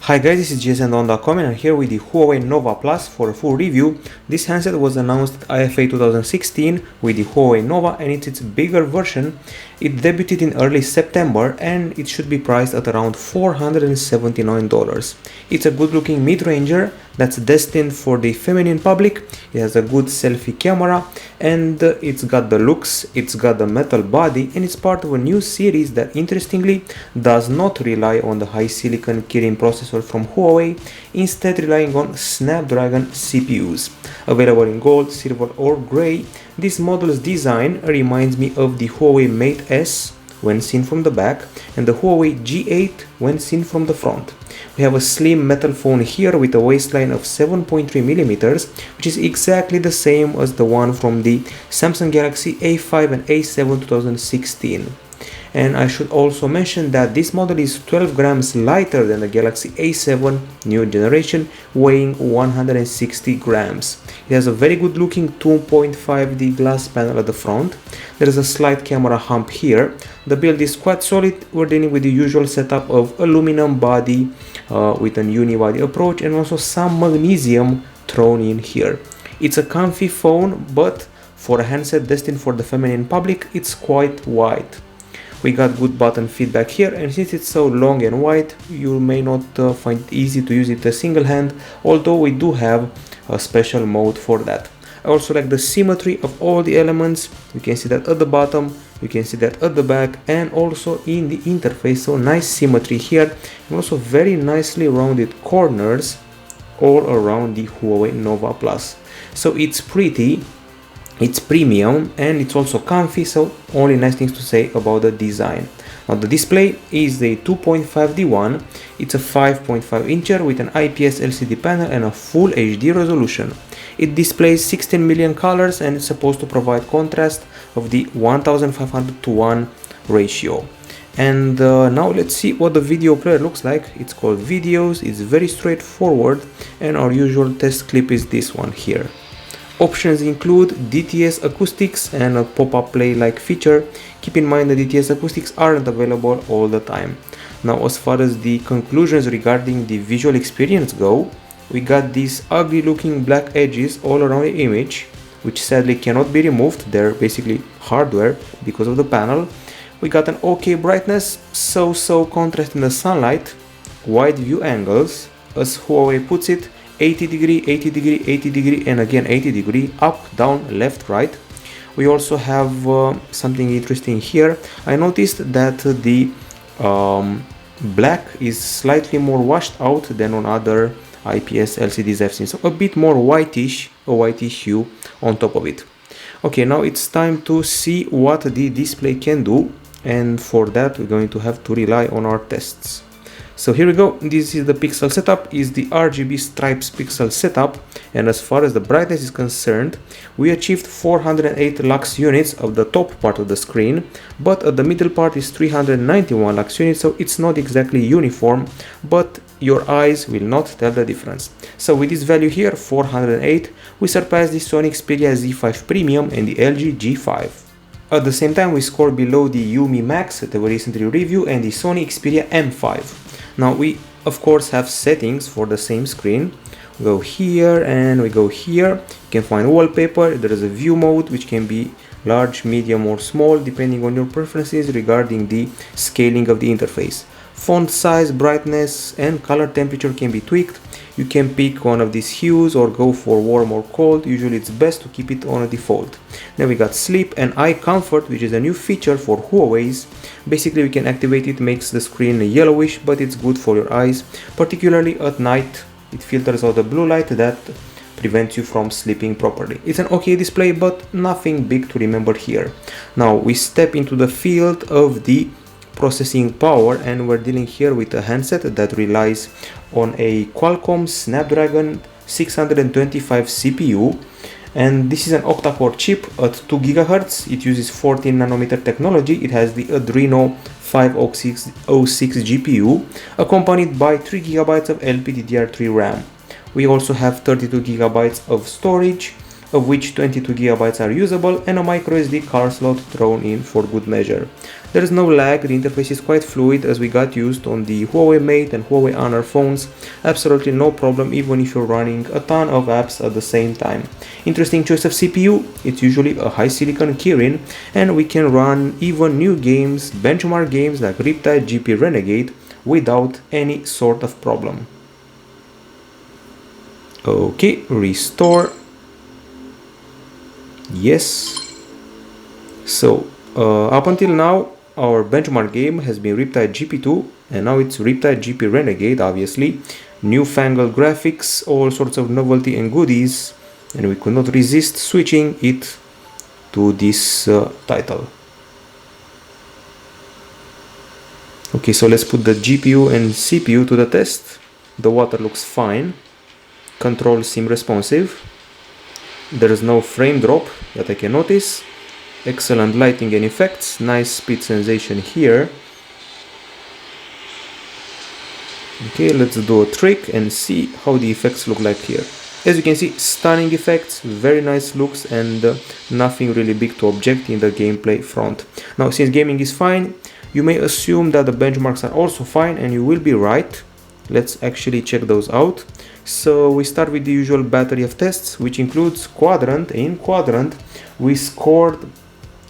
Hi guys, this is gsn.com and I'm here with the Huawei Nova Plus for a full review. This handset was announced at IFA 2016 with the Huawei Nova and it's its bigger version. It debuted in early September and it should be priced at around $479. It's a good looking mid-ranger that's destined for the feminine public. It has a good selfie camera and it's got the looks, it's got the metal body, and it's part of a new series that interestingly does not rely on the high silicon Kirin processor from Huawei, instead relying on Snapdragon CPUs. Available in gold, silver or grey, this model's design reminds me of the Huawei Mate S when seen from the back and the Huawei G8 when seen from the front. We have a slim metal phone here with a waistline of 7.3mm, which is exactly the same as the one from the Samsung Galaxy A5 and A7 2016. And I should also mention that this model is 12 grams lighter than the Galaxy A7 new generation, weighing 160 grams. It has a very good looking 2.5D glass panel at the front. There is a slight camera hump here. The build is quite solid. We're dealing with the usual setup of aluminum body with an unibody approach and also some magnesium thrown in here. It's a comfy phone, but for a handset destined for the feminine public, it's quite wide. We got good button feedback here, and since it's so long and wide, you may not find it easy to use it a single hand, although we do have a special mode for that. I also like the symmetry of all the elements. You can see that at the bottom, you can see that at the back, and also in the interface. So nice symmetry here, and also very nicely rounded corners all around the Huawei Nova Plus. So it's pretty, it's premium, and it's also comfy, so only nice things to say about the design. Now the display is the 2.5D one. It's a 5.5 incher with an IPS LCD panel and a full HD resolution. It displays 16 million colors and it's supposed to provide contrast of the 1500:1 ratio. And now let's see what the video player looks like. It's called Videos, it's very straightforward, and our usual test clip is this one here. Options include DTS Acoustics and a pop-up play-like feature. Keep in mind that DTS Acoustics aren't available all the time. Now, as far as the conclusions regarding the visual experience go, we got these ugly looking black edges all around the image, which sadly cannot be removed. They're basically hardware because of the panel. We got an okay brightness, so contrast in the sunlight, wide view angles, as Huawei puts it, 80 degree, 80 degree, 80 degree, and again 80 degree, up, down, left, right. We also have something interesting here. I noticed that the black is slightly more washed out than on other IPS LCDs I've seen, so a bit more whitish, a whitish hue on top of it. Okay, now it's time to see what the display can do, and for that we're going to have to rely on our tests. So here we go. This is the pixel setup, is the RGB stripes pixel setup, and as far as the brightness is concerned, we achieved 408 lux units of the top part of the screen, but at the middle part is 391 lux units, so it's not exactly uniform, but your eyes will not tell the difference. So with this value here, 408, we surpassed the Sony Xperia Z5 Premium and the LG G5. At the same time, we scored below the Yumi Max that we recently reviewed and the Sony Xperia M5. Now we of course have settings for the same screen. We go here and we go here. You can find wallpaper. There is a view mode which can be large, medium or small depending on your preferences regarding the scaling of the interface. Font size, brightness and color temperature can be tweaked. You can pick one of these hues or go for warm or cold. Usually it's best to keep it on a default. Then we got sleep and eye comfort, which is a new feature for Huawei's. Basically we can activate it, makes the screen yellowish, but it's good for your eyes, particularly at night. It filters out the blue light that prevents you from sleeping properly. It's an okay display, but nothing big to remember here. Now we step into the field of the processing power, and we're dealing here with a handset that relies on a Qualcomm Snapdragon 625 CPU, and this is an octa-core chip at 2 GHz. It uses 14 nanometer technology. It has the Adreno 506 GPU accompanied by 3 GB of LPDDR3 RAM. We also have 32 GB of storage, of which 22 GB are usable, and a microSD card slot thrown in for good measure. There is no lag, the interface is quite fluid as we got used on the Huawei Mate and Huawei Honor phones. Absolutely no problem even if you're running a ton of apps at the same time. Interesting choice of CPU, it's usually a high silicon Kirin, and we can run even new games, benchmark games like Riptide GP Renegade without any sort of problem. Okay, restore. Yes. So up until now our benchmark game has been Riptide GP2, and now it's Riptide GP Renegade, obviously. Newfangled graphics, all sorts of novelty and goodies, and we could not resist switching it to this title. Okay, so let's put the GPU and CPU to the test. The water looks fine. Controls seem responsive. There is no frame drop that I can notice. Excellent lighting and effects. Nice speed sensation here. Okay, let's do a trick and see how the effects look like here. As you can see, stunning effects, very nice looks, and nothing really big to object in the gameplay front. Now, since gaming is fine, you may assume that the benchmarks are also fine, and you will be right. Let's actually check those out. So we start with the usual battery of tests, which includes Quadrant. In Quadrant, we scored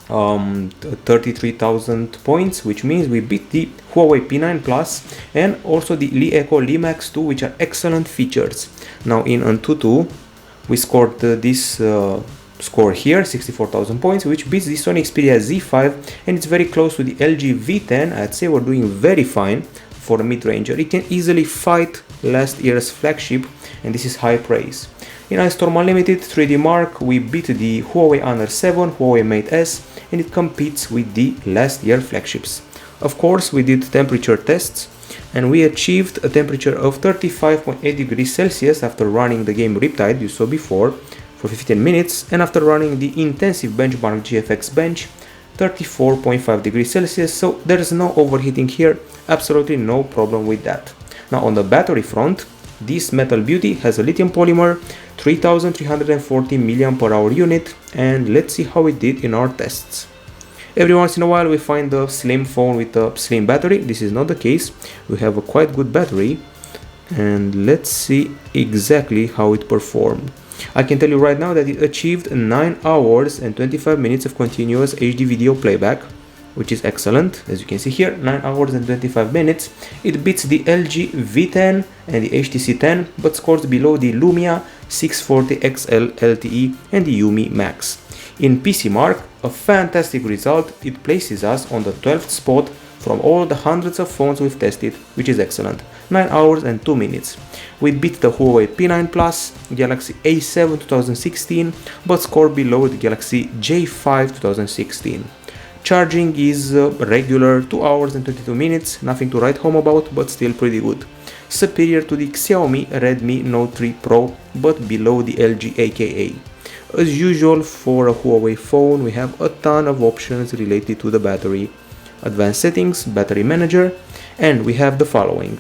33,000 points, which means we beat the Huawei P9 Plus and also the Li Echo Li Max 2, which are excellent features. Now in Antutu, we scored this score here, 64,000 points, which beats the Sony Xperia Z5, and it's very close to the LG V10. I'd say we're doing very fine for a mid-ranger. It can easily fight last year's flagship, and this is high praise. In Ice Storm Unlimited 3D Mark, we beat the Huawei Honor 7, Huawei Mate S, and it competes with the last year flagships. Of course, we did temperature tests, and we achieved a temperature of 35.8 degrees Celsius after running the game Riptide you saw before for 15 minutes, and after running the intensive benchmark GFX bench, 34.5 degrees Celsius, so there is no overheating here, absolutely no problem with that. Now on the battery front, this metal beauty has a lithium polymer, 3340 mAh unit, and let's see how it did in our tests. Every once in a while we find a slim phone with a slim battery. This is not the case, we have a quite good battery, and let's see exactly how it performed. I can tell you right now that it achieved 9 hours and 25 minutes of continuous HD video playback, which is excellent. As you can see here, 9 hours and 25 minutes. It beats the LG V10 and the HTC 10, but scores below the Lumia 640 XL LTE and the Yumi Max. In PC Mark, a fantastic result. It places us on the 12th spot from all the hundreds of phones we've tested, which is excellent. 9 hours and 2 minutes. We beat the Huawei P9 Plus, Galaxy A7 2016, but scored below the Galaxy J5 2016. Charging is regular, 2 hours and 22 minutes, nothing to write home about, but still pretty good. Superior to the Xiaomi Redmi Note 3 Pro, but below the LG AKA. As usual for a Huawei phone, we have a ton of options related to the battery. Advanced settings, battery manager, and we have the following.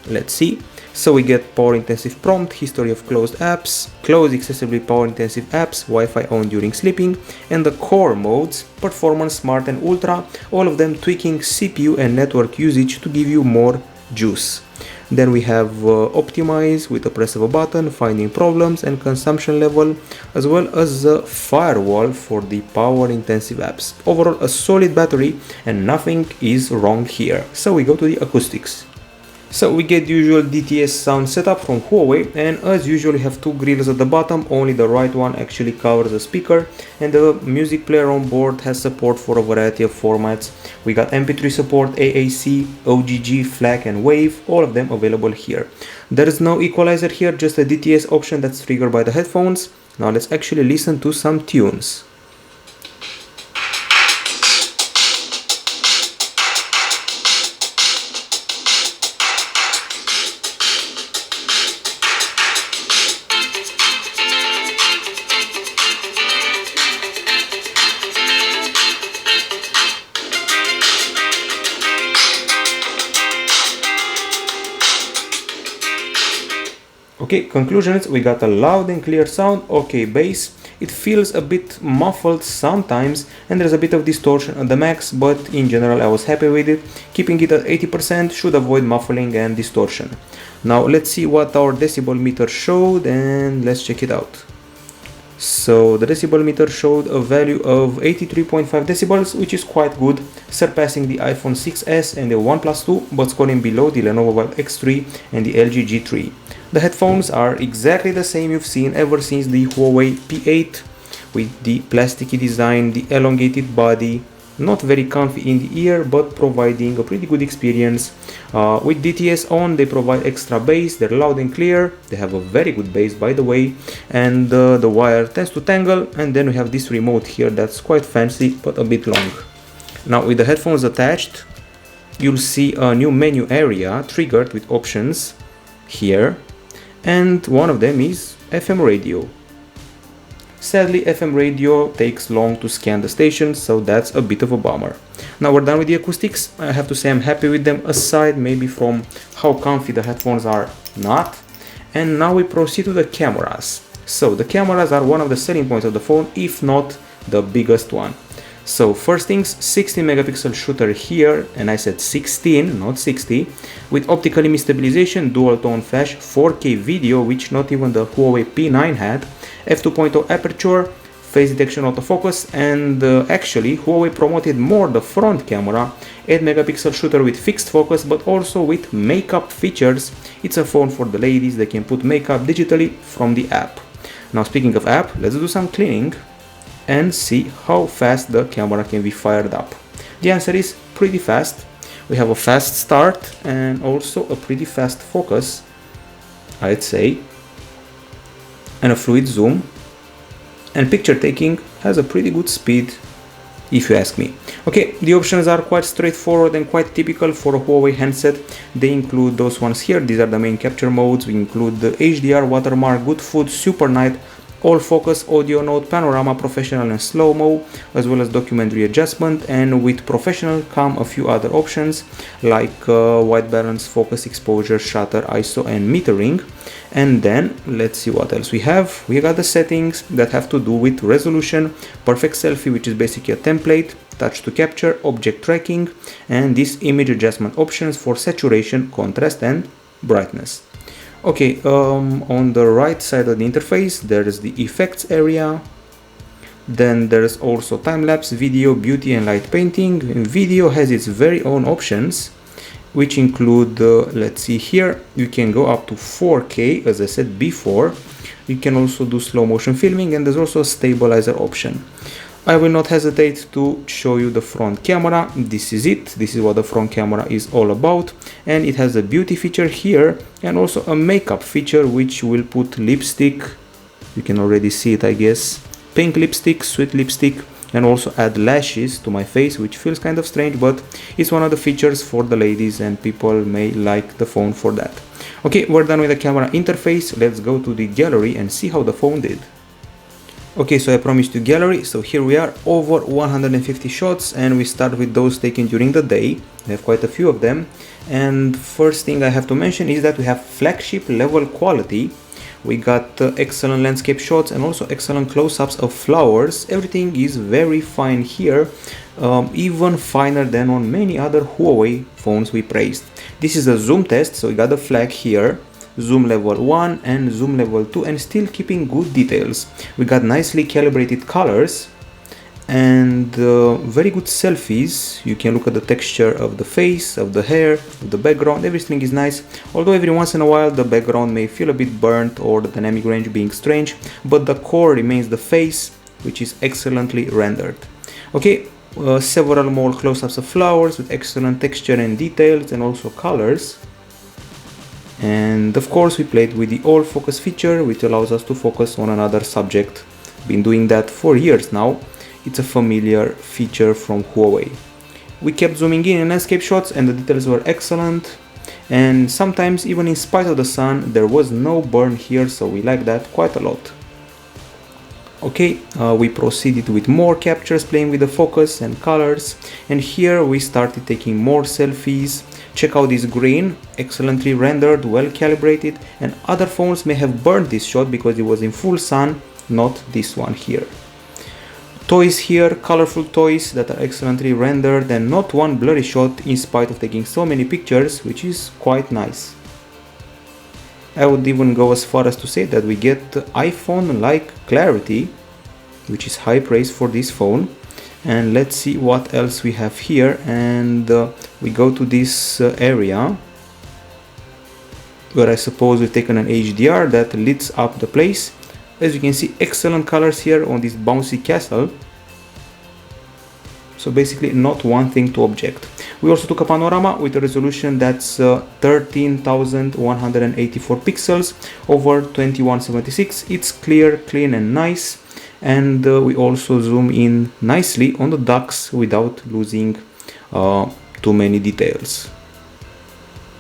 Let's see. So we get power intensive prompt, history of closed apps, close excessively power intensive apps, Wi-Fi on during sleeping, and the core modes, performance, smart and ultra, all of them tweaking CPU and network usage to give you more juice. Then we have optimize with the press of a button, finding problems and consumption level, as well as a firewall for the power intensive apps. Overall a solid battery and nothing is wrong here. So we go to the acoustics. So we get the usual DTS sound setup from Huawei, and as usual we have two grills at the bottom, only the right one actually covers the speaker, and the music player on board has support for a variety of formats. We got MP3 support, AAC, OGG, FLAC and WAVE, all of them available here. There is no equalizer here, just a DTS option that's triggered by the headphones. Now let's actually listen to some tunes. Okay, conclusions, we got a loud and clear sound, okay bass, it feels a bit muffled sometimes and there's a bit of distortion at the max, but in general I was happy with it. Keeping it at 80% should avoid muffling and distortion. Now let's see what our decibel meter showed and let's check it out. So the decibel meter showed a value of 83.5 decibels, which is quite good, surpassing the iPhone 6s and the OnePlus 2, but scoring below the Lenovo Vibe X3 and the LG G3. The headphones are exactly the same you've seen ever since the Huawei P8, with the plasticky design, the elongated body, not very comfy in the ear, but providing a pretty good experience. With DTS on, they provide extra bass, they're loud and clear, they have a very good bass by the way, and the wire tends to tangle, and then we have this remote here that's quite fancy but a bit long. Now with the headphones attached, you'll see a new menu area triggered with options here, and one of them is FM radio. Sadly, FM radio takes long to scan the stations, so that's a bit of a bummer. Now we're done with the acoustics. I have to say I'm happy with them, aside maybe from how comfy the headphones are not. And now we proceed to the cameras. So the cameras are one of the selling points of the phone, if not the biggest one. So first things, 16 megapixel shooter here, and I said 16, not 60, with optical image stabilization, dual tone flash, 4K video, which not even the Huawei P9 had, f2.0 aperture, face detection autofocus, and actually Huawei promoted more the front camera, 8 megapixel shooter with fixed focus, but also with makeup features. It's a phone for the ladies, they can put makeup digitally from the app. Now speaking of app, let's do some cleaning and see how fast the camera can be fired up. The answer is pretty fast. We have a fast start and also a pretty fast focus, I'd say, and a fluid zoom, and picture taking has a pretty good speed if you ask me. Okay, the options are quite straightforward and quite typical for a Huawei handset. They include those ones here. These are the main capture modes. We include the HDR, watermark, good food, super night, all focus, audio note, panorama, professional and slow-mo, as well as documentary adjustment, and with professional come a few other options like white balance, focus, exposure, shutter, ISO and metering. And then let's see what else we have. We got the settings that have to do with resolution, perfect selfie, which is basically a template, touch to capture, object tracking, and these image adjustment options for saturation, contrast and brightness. Okay, on the right side of the interface there is the effects area. Then there's also time-lapse, video, beauty and light painting. And video has its very own options, which include, let's see here, you can go up to 4K as I said before. You can also do slow motion filming, and there's also a stabilizer option. I will not hesitate to show you the front camera. This is it. This is what the front camera is all about, and it has a beauty feature here and also a makeup feature, which will put lipstick, you can already see it I guess, pink lipstick, sweet lipstick, and also add lashes to my face, which feels kind of strange, but it's one of the features for the ladies and people may like the phone for that. Okay, we're done with the camera interface. Let's go to the gallery and see how the phone did. Okay, so I promised you gallery, so here we are, over 150 shots, and we start with those taken during the day. We have quite a few of them, and first thing I have to mention is that we have flagship level quality. We got excellent landscape shots and also excellent close-ups of flowers. Everything is very fine here, even finer than on many other Huawei phones we praised. This is a zoom test, so we got the flag here, zoom level 1 and zoom level 2, and still keeping good details. We got nicely calibrated colors and very good selfies. You can look at the texture of the face, of the hair, of the background. Everything is nice, although every once in a while the background may feel a bit burnt or the dynamic range being strange, but the core remains the face, which is excellently rendered. Okay, several more close-ups of flowers with excellent texture and details and also colors. And of course we played with the all focus feature, which allows us to focus on another subject. Been doing that for years now. It's a familiar feature from Huawei. We kept zooming in landscape shots and the details were excellent, and sometimes even in spite of the sun there was no burn here, so we like that quite a lot. Okay, we proceeded with more captures, playing with the focus and colors, and here we started taking more selfies, Check out this green, excellently rendered, well calibrated, and other phones may have burned this shot because it was in full sun, not this one here. Toys here, colorful toys that are excellently rendered and not one blurry shot in spite of taking so many pictures, which is quite nice. I would even go as far as to say that we get iPhone-like clarity, which is high praise for this phone. And let's see what else we have here, and we go to this area where I suppose we've taken an HDR that lights up the place. As you can see, excellent colors here on this bouncy castle. So basically not one thing to object. We also took a panorama with a resolution that's 13,184 pixels over 2176. It's clear, clean and nice. And we also zoom in nicely on the ducks without losing too many details.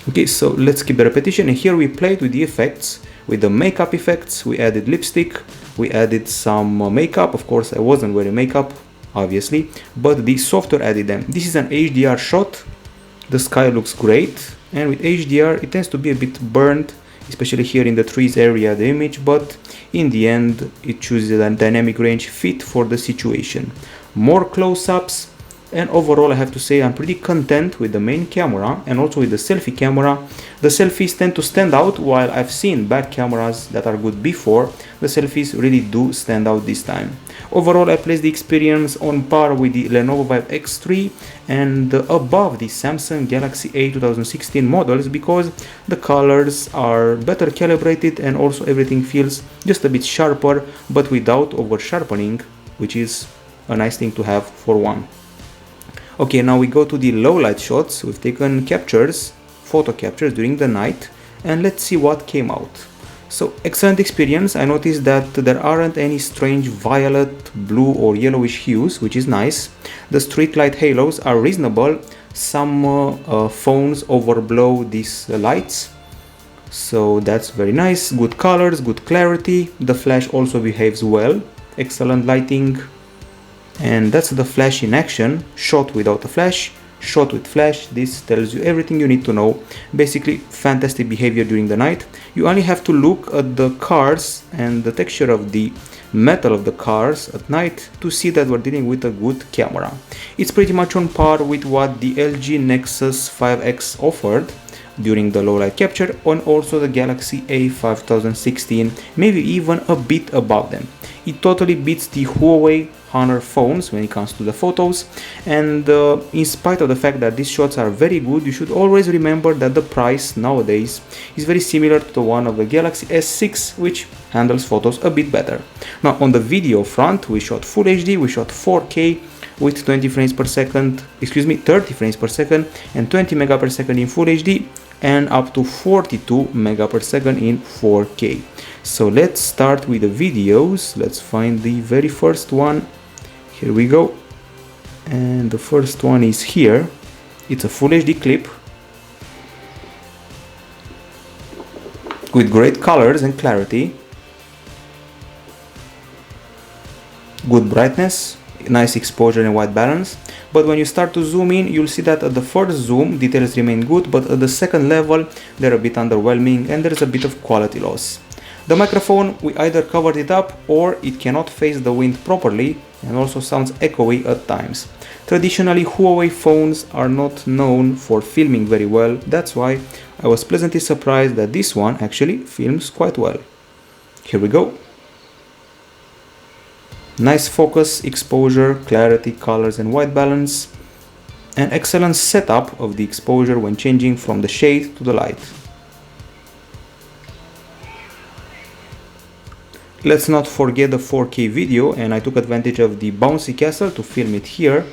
Okay, so let's keep the repetition, and here we played with the effects. With the makeup effects, we added lipstick, we added some makeup. Of course, I wasn't wearing makeup, obviously, but the software added them. This is an HDR shot. The sky looks great, and with HDR, it tends to be a bit burnt, especially here in the trees area of the image, but in the end, it chooses a dynamic range fit for the situation. More close-ups. And overall, I have to say I'm pretty content with the main camera and also with the selfie camera. The selfies tend to stand out. While I've seen back cameras that are good before, the selfies really do stand out this time. Overall, I place the experience on par with the Lenovo Vive X3 and above the Samsung Galaxy A 2016 models because the colors are better calibrated and also everything feels just a bit sharper but without over sharpening, which is a nice thing to have for one. Okay, now we go to the low light shots. We've taken captures, photo captures during the night, and let's see what came out. So, excellent experience. I noticed that there aren't any strange violet, blue or yellowish hues, which is nice. The street light halos are reasonable. Some phones overblow these lights, so that's very nice. Good colors, good clarity. The flash also behaves well. Excellent lighting. And that's the flash in action, shot without a flash, shot with flash. This tells you everything you need to know. Basically, fantastic behavior during the night. You only have to look at the cars and the texture of the metal of the cars at night to see that we're dealing with a good camera. It's pretty much on par with what the LG Nexus 5X offered during the low light capture, and also the Galaxy A 5016, maybe even a bit above them. It totally beats the Huawei Honor phones when it comes to the photos, and in spite of the fact that these shots are very good, you should always remember that the price nowadays is very similar to the one of the Galaxy S6, which handles photos a bit better. Now on the video front, we shot Full HD, we shot 4K with 30 frames per second and 20 mega per second in Full HD and up to 42 mega per second in 4K. So let's start with the videos. Let's find the very first one. Here we go. And the first one is here. It's a Full HD clip with great colors and clarity. Good brightness, nice exposure and white balance. But when you start to zoom in, you'll see that at the first zoom, details remain good, but at the second level, they're a bit underwhelming and there's a bit of quality loss. The microphone, we either covered it up or it cannot face the wind properly and also sounds echoey at times. Traditionally, Huawei phones are not known for filming very well. That's why I was pleasantly surprised that this one actually films quite well. Here we go. Nice focus, exposure, clarity, colors and white balance. An excellent setup of the exposure when changing from the shade to the light. Let's not forget the 4K video, and I took advantage of the bouncy castle to film it here.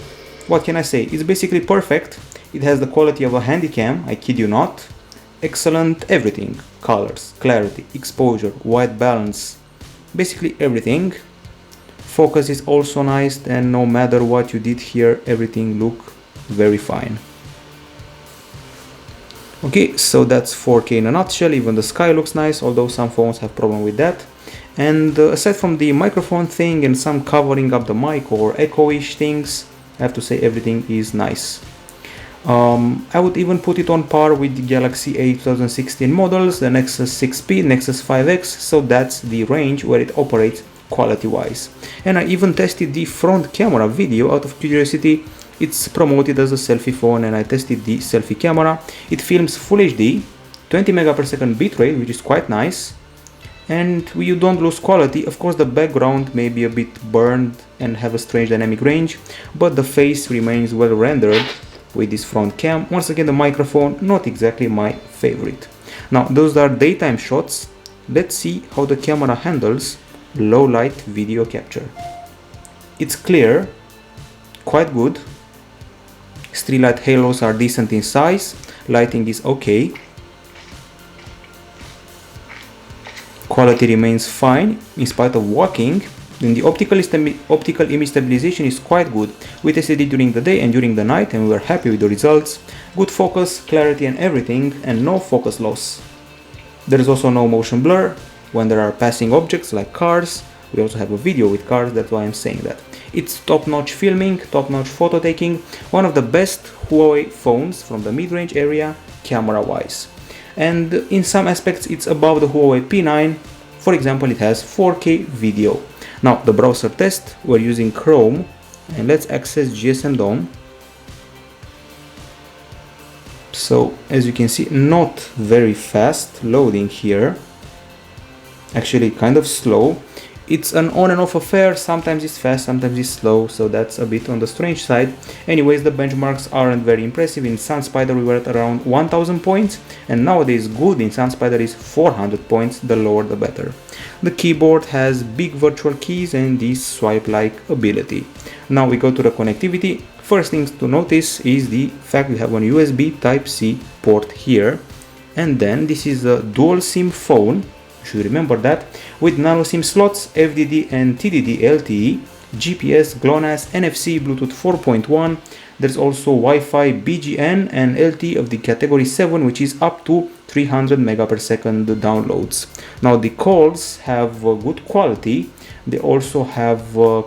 What can I say? It's basically perfect. It has the quality of a handycam, I kid you not. Excellent everything. Colors, clarity, exposure, white balance, basically everything. Focus is also nice, and no matter what you did here, everything look very fine. Okay, so that's 4K in a nutshell. Even the sky looks nice, although some phones have problem with that. And aside from the microphone thing and some covering up the mic or echoish things, I have to say everything is nice. I would even put it on par with the Galaxy A 2016 models, the Nexus 6P, Nexus 5X, so that's the range where it operates quality-wise. And I even tested the front camera video out of curiosity. It's promoted as a selfie phone and I tested the selfie camera. It films Full HD, 20 megapixel bitrate, which is quite nice. And you don't lose quality. Of course the background may be a bit burned and have a strange dynamic range, but the face remains well rendered with this front cam. Once again, the microphone, not exactly my favorite. Now those are daytime shots. Let's see how the camera handles low light video capture. It's clear, quite good. Street light halos are decent in size, lighting is okay. Quality remains fine in spite of walking. Then the optical image stabilization is quite good. We tested it during the day and during the night and we were happy with the results. Good focus, clarity and everything, and no focus loss. There is also no motion blur when there are passing objects like cars. We also have a video with cars, that's why I'm saying that. It's top-notch filming, top-notch photo taking, one of the best Huawei phones from the mid-range area camera-wise. And in some aspects it's above the Huawei P9. For example, it has 4K video. Now the browser test, we're using Chrome, and let's access GSM DOM. So as you can see, not very fast loading here, actually kind of slow. It's an on and off affair, sometimes it's fast, sometimes it's slow, so that's a bit on the strange side. Anyways, the benchmarks aren't very impressive. In SunSpider we were at around 1000 points, and nowadays good in SunSpider is 400 points, the lower the better. The keyboard has big virtual keys and this swipe-like ability. Now we go to the connectivity. First thing to notice is the fact we have an USB Type-C port here, and then this is a dual SIM phone. Should remember that, with nano SIM slots, FDD and TDD LTE, GPS, GLONASS, NFC, Bluetooth 4.1. There's also Wi-Fi, BGN and LTE of the category 7, which is up to 300 megapixel downloads. Now the calls have good quality. They also have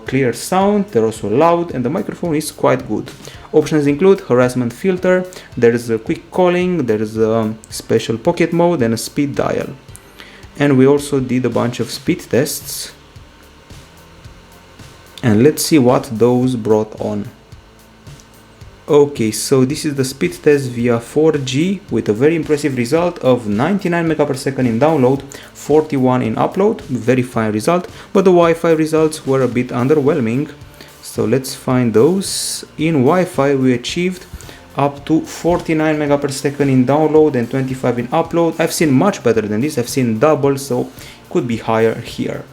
clear sound, they're also loud, and the microphone is quite good. Options include harassment filter, there's a quick calling, there's a special pocket mode and a speed dial. And we also did a bunch of speed tests, and let's see what those brought on. Okay, so this is the speed test via 4G with a very impressive result of 99 megapixel in download, 41 in upload, very fine result, but the Wi-Fi results were a bit underwhelming. So let's find those. In Wi-Fi we achieved up to 49 megapixel in download and 25 in upload. I've seen much better than this, I've seen double, so could be higher here.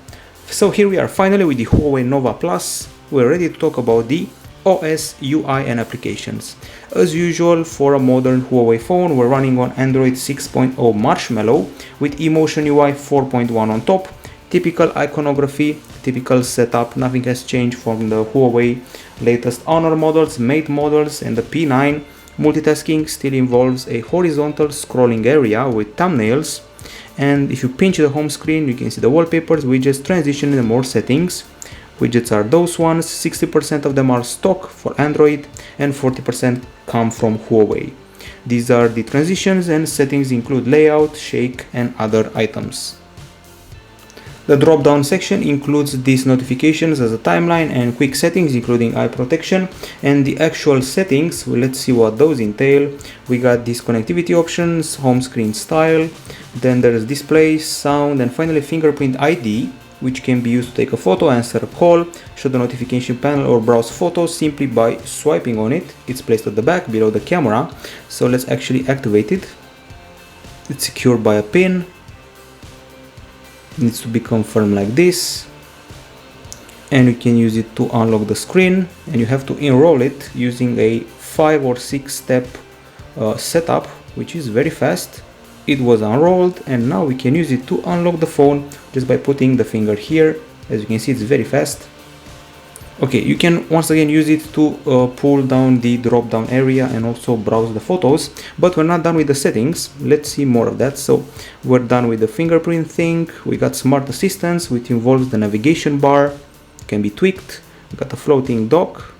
So here we are finally with the Huawei Nova Plus. We're ready to talk about the OS, UI and applications. As usual, for a modern Huawei phone, we're running on Android 6.0 Marshmallow with eMotion UI 4.1 on top. Typical iconography, typical setup, nothing has changed from the Huawei latest Honor models, Mate models and the P9. Multitasking still involves a horizontal scrolling area with thumbnails, and if you pinch the home screen you can see the wallpapers, widgets, transition and more settings. Widgets are those ones, 60% of them are stock for Android and 40% come from Huawei. These are the transitions, and settings include layout, shake and other items. The drop-down section includes these notifications as a timeline and quick settings including eye protection, and the actual settings, well, let's see what those entail. We got these connectivity options, home screen style, then there is display, sound and finally fingerprint ID, which can be used to take a photo, answer a call, show the notification panel or browse photos simply by swiping on it. It's placed at the back below the camera, so let's actually activate it. It's secured by a pin. Needs to be confirmed like this, and you can use it to unlock the screen, and you have to enroll it using a 5 or 6 step setup, which is very fast. It was unrolled and now we can use it to unlock the phone just by putting the finger here. As you can see, it's very fast. Okay, you can once again use it to pull down the drop down area and also browse the photos, but we're not done with the settings. Let's see more of that. So we're done with the fingerprint thing. We got smart assistance, which involves the navigation bar, can be tweaked. We got a floating dock.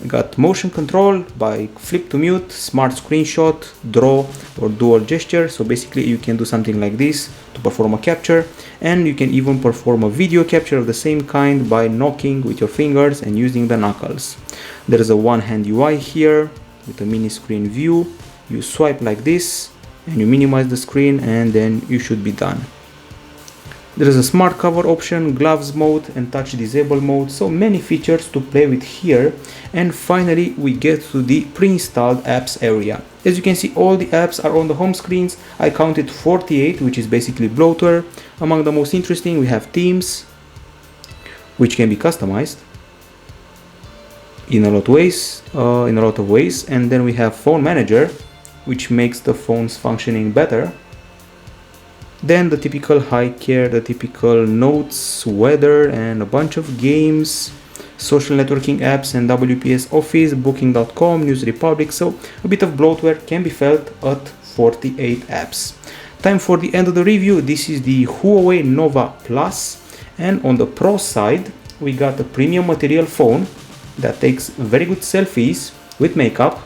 Got motion control by flip to mute, smart screenshot, draw, or dual gesture. So basically you can do something like this to perform a capture, and you can even perform a video capture of the same kind by knocking with your fingers and using the knuckles. There is a one-hand UI here with a mini screen view. You swipe like this and you minimize the screen, and then you should be done. There is a smart cover option, gloves mode, and touch disable mode, so many features to play with here. And finally we get to the pre-installed apps area. As you can see, all the apps are on the home screens. I counted 48, which is basically bloatware. Among the most interesting we have Teams, which can be customized in a lot of ways, and then we have Phone Manager, which makes the phones functioning better. Then the typical high care, the typical notes, weather, and a bunch of games, social networking apps, and WPS Office, Booking.com, News Republic. So a bit of bloatware can be felt at 48 apps. Time for the end of the review. This is the Huawei Nova Plus, and on the Pro side we got a premium material phone that takes very good selfies with makeup,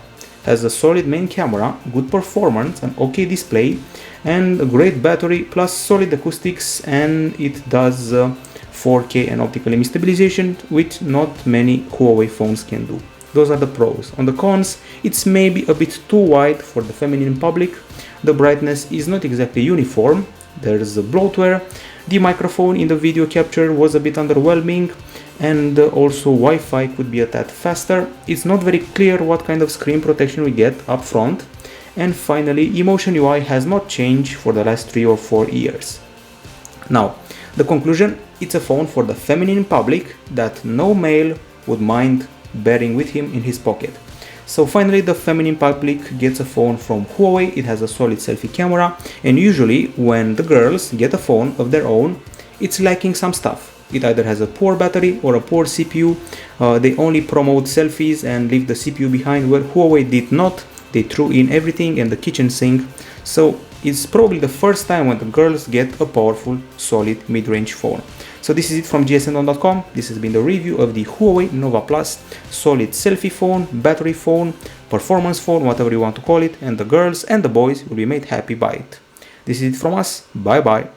has a solid main camera, good performance, an okay display, and a great battery plus solid acoustics, and it does 4K and optical image stabilization, which not many Huawei phones can do. Those are the pros. On the cons, it's maybe a bit too wide for the feminine public. The brightness is not exactly uniform. There's a bloatware. The microphone in the video capture was a bit underwhelming, and also Wi-Fi could be a tad faster. It's not very clear what kind of screen protection we get up front. And finally, Emotion UI has not changed for the last 3 or 4 years. Now, the conclusion, it's a phone for the feminine public that no male would mind bearing with him in his pocket. So finally, the feminine public gets a phone from Huawei. It has a solid selfie camera, and usually when the girls get a phone of their own, it's lacking some stuff. It either has a poor battery or a poor CPU. They only promote selfies and leave the CPU behind, where Huawei did not. They threw in everything and the kitchen sink. So it's probably the first time when the girls get a powerful, solid mid-range phone. So this is it from gsm.com. This has been the review of the Huawei Nova Plus, solid selfie phone, battery phone, performance phone, whatever you want to call it, and the girls and the boys will be made happy by it. This is it from us. Bye bye.